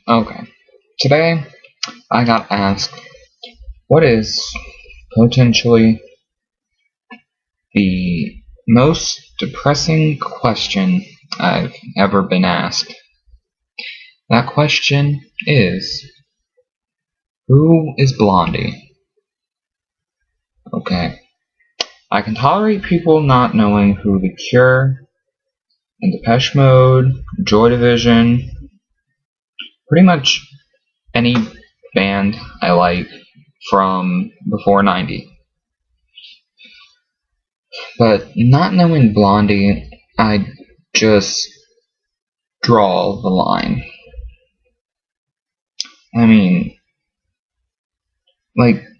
Okay, today I got asked what is potentially the most depressing question I've ever been asked. That question is, who is Blondie? Okay, I can tolerate people not knowing who The Cure and Depeche Mode, Joy Division, pretty much any band I like from before 90. But not knowing Blondie, I just draw the line. I mean,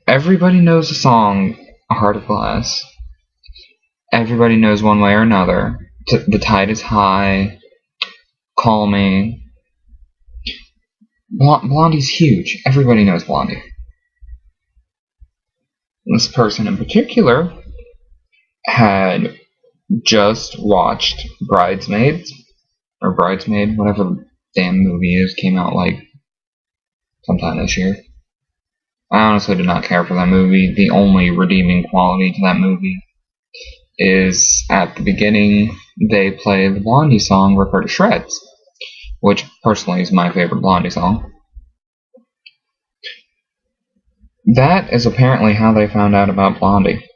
everybody knows the song A Heart of Glass. Everybody knows one way or another. The Tide is High, Call Me. Blondie's huge. Everybody knows Blondie. This person in particular had just watched Bridesmaids, or Bridesmaid, whatever the damn movie is, came out sometime this year. I honestly did not care for that movie. The only redeeming quality to that movie is at the beginning they play the Blondie song Rip Her to Shreds, which personally is my favorite Blondie song. That is apparently how they found out about Blondie.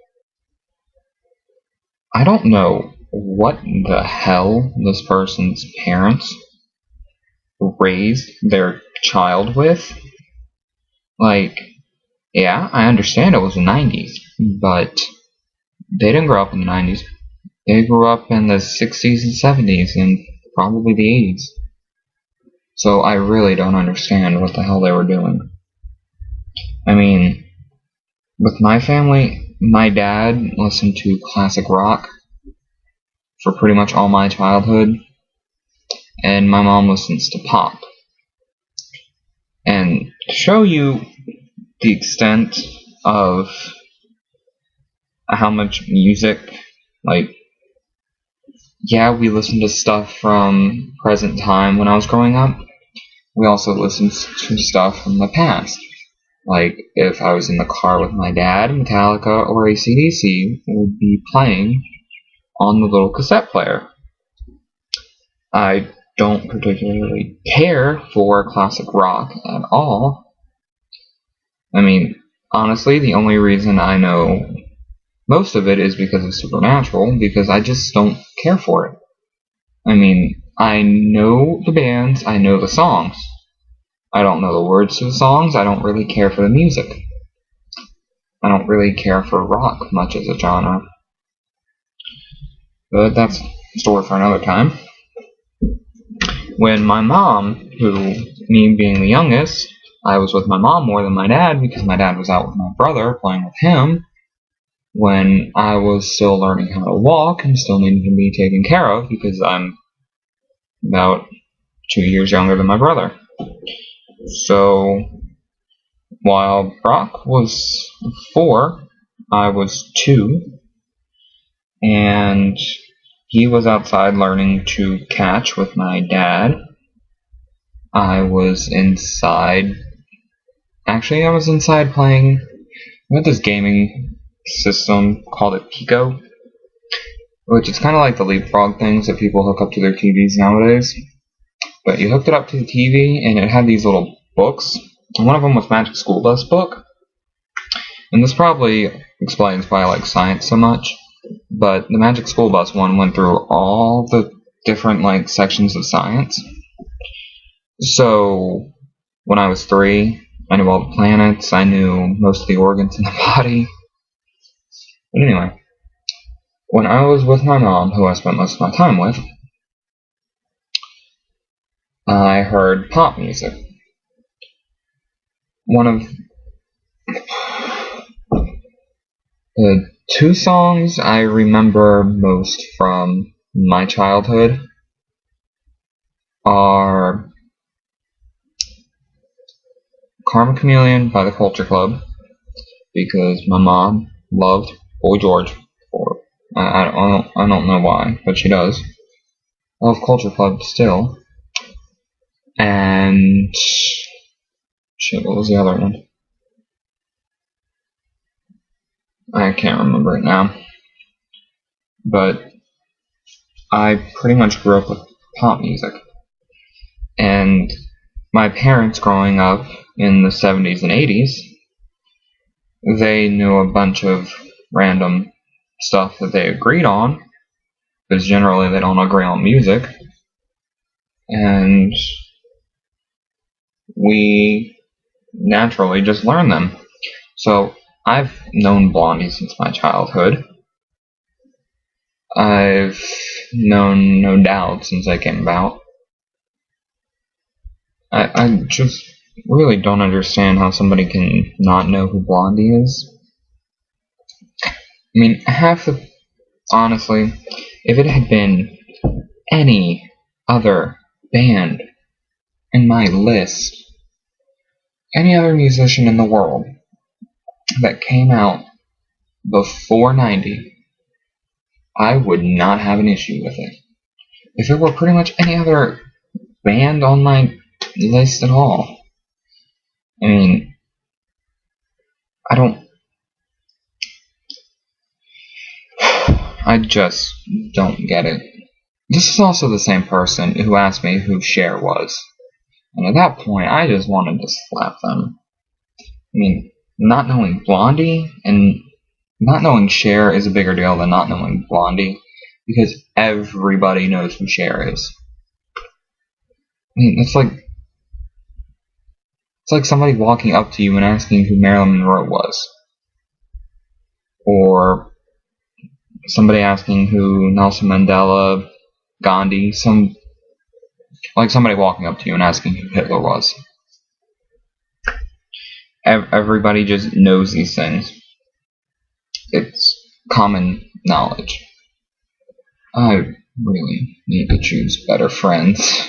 I don't know what the hell this person's parents raised their child with. Yeah, I understand it was the 90s, but they didn't grow up in the 90s. They grew up in the 60s and 70s and probably the 80s. So I really don't understand what the hell they were doing. I mean, with my family, my dad listened to classic rock for pretty much all my childhood, and my mom listens to pop. And to show you the extent of how much music, yeah, we listened to stuff from present time when I was growing up. We also listened to stuff from the past. If I was in the car with my dad, Metallica or AC/DC would be playing on the little cassette player. I don't particularly care for classic rock at all. I mean, honestly, the only reason I know most of it is because of Supernatural, because I just don't care for it. I mean, I know the bands, I know the songs. I don't know the words to the songs, I don't really care for the music. I don't really care for rock much as a genre. But that's a story for another time. When my mom, me being the youngest, I was with my mom more than my dad because my dad was out with my brother playing with him when I was still learning how to walk and still needed to be taken care of because I'm about 2 years younger than my brother. So while Brock was 4, I was 2, and he was outside learning to catch with my dad. I was inside playing with this gaming system called it Pico, which is kind of like the leapfrog things that people hook up to their TVs nowadays. But you hooked it up to the TV, and it had these little books. And one of them was Magic School Bus book. And this probably explains why I like science so much. But the Magic School Bus one went through all the different sections of science. So when I was 3, I knew all the planets, I knew most of the organs in the body. But anyway, when I was with my mom, who I spent most of my time with, I heard pop music. One of the 2 songs I remember most from my childhood are Karma Chameleon by the Culture Club, because my mom loved Boy George. I don't know why, but she does. I love Culture Club still. And shit, what was the other one? I can't remember it now. But I pretty much grew up with pop music. And my parents growing up in the 70s and 80s, they knew a bunch of random stuff that they agreed on, because generally they don't agree on music. And we naturally just learn them. So I've known Blondie since my childhood. I've known No Doubt since I came about. I just really don't understand how somebody can not know who Blondie is. I mean, honestly, if it had been any other band in my list, any other musician in the world that came out before 90, I would not have an issue with it. If it were pretty much any other band on my list at all, I mean, I just don't get it. This is also the same person who asked me who Cher was, and at that point, I just wanted to slap them. I mean, not knowing Blondie and not knowing Cher is a bigger deal than not knowing Blondie, because everybody knows who Cher is. I mean, it's like somebody walking up to you and asking who Marilyn Monroe was, or somebody asking who Nelson Mandela, Gandhi, somebody walking up to you and asking who Hitler was. Everybody just knows these things. It's common knowledge. I really need to choose better friends.